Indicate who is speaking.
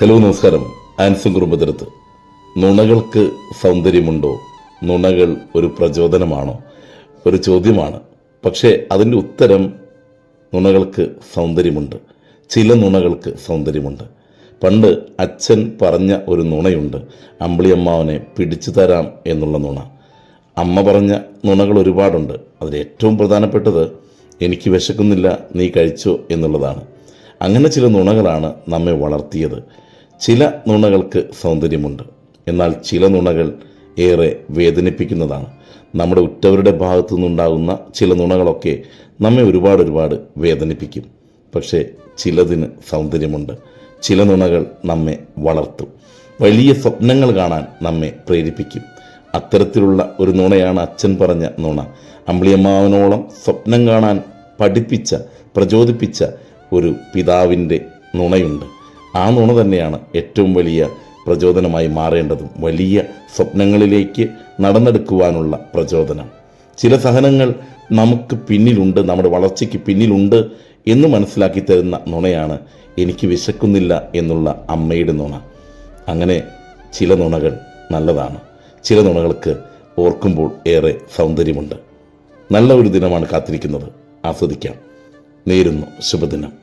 Speaker 1: Hello, നമസ്കാരം. ആൻസൺ കുടുംബത്തിനടുത്ത് നുണകൾക്ക് സൗന്ദര്യമുണ്ടോ? നുണകൾ ഒരു പ്രചോദനമാണോ? ഒരു ചോദ്യമാണ്. പക്ഷേ അതിൻ്റെ ഉത്തരം നുണകൾക്ക് സൗന്ദര്യമുണ്ട്. ചില നുണകൾക്ക് സൗന്ദര്യമുണ്ട്. പണ്ട് അച്ഛൻ പറഞ്ഞ ഒരു നുണയുണ്ട്, അമ്പിളിയമ്മാവനെ പിടിച്ചു തരാം എന്നുള്ള നുണ. അമ്മ പറഞ്ഞ നുണകൾ ഒരുപാടുണ്ട്. അതിലേറ്റവും പ്രധാനപ്പെട്ടത് എനിക്ക് വിശക്കുന്നില്ല, നീ കഴിച്ചോ എന്നുള്ളതാണ്. അങ്ങനെ ചില നുണകളാണ് നമ്മെ വളർത്തിയത്. ചില നുണകൾക്ക് സൗന്ദര്യമുണ്ട്, എന്നാൽ ചില നുണകൾ ഏറെ വേദനിപ്പിക്കുന്നതാണ്. നമ്മുടെ ഉറ്റവരുടെ ഭാഗത്തു നിന്നുണ്ടാകുന്ന ചില നുണകളൊക്കെ നമ്മെ ഒരുപാട് വേദനിപ്പിക്കും. പക്ഷേ ചിലതിന് സൗന്ദര്യമുണ്ട്. ചില നുണകൾ നമ്മെ വളർത്തും, വലിയ സ്വപ്നങ്ങൾ കാണാൻ നമ്മെ പ്രേരിപ്പിക്കും. അത്തരത്തിലുള്ള ഒരു നുണയാണ് അച്ഛൻ പറഞ്ഞ നുണ. അമ്പിളിയമ്മാവനോളം സ്വപ്നം കാണാൻ പഠിപ്പിച്ച, പ്രചോദിപ്പിച്ച ഒരു പിതാവിൻ്റെ നുണയുണ്ട്. ആ നുണ തന്നെയാണ് ഏറ്റവും വലിയ പ്രചോദനമായി മാറേണ്ടതും, വലിയ സ്വപ്നങ്ങളിലേക്ക് നടന്നെടുക്കുവാനുള്ള പ്രചോദനം. ചില സഹനങ്ങൾ നമുക്ക് പിന്നിലുണ്ട്, നമ്മുടെ വളർച്ചയ്ക്ക് പിന്നിലുണ്ട് എന്ന് മനസ്സിലാക്കി തരുന്ന നുണയാണ് എനിക്ക് വിശക്കുന്നില്ല എന്നുള്ള അമ്മയുടെ നുണ. അങ്ങനെ ചില നുണകൾ നല്ലതാണ്. ചില നുണകൾക്ക് ഓർക്കുമ്പോൾ ഏറെ സൗന്ദര്യമുണ്ട്. നല്ല ഒരു ദിനമാണ് കാത്തിരിക്കുന്നത്. ആസ്വദിക്കാം. നേരുന്നു ശുഭദിനം.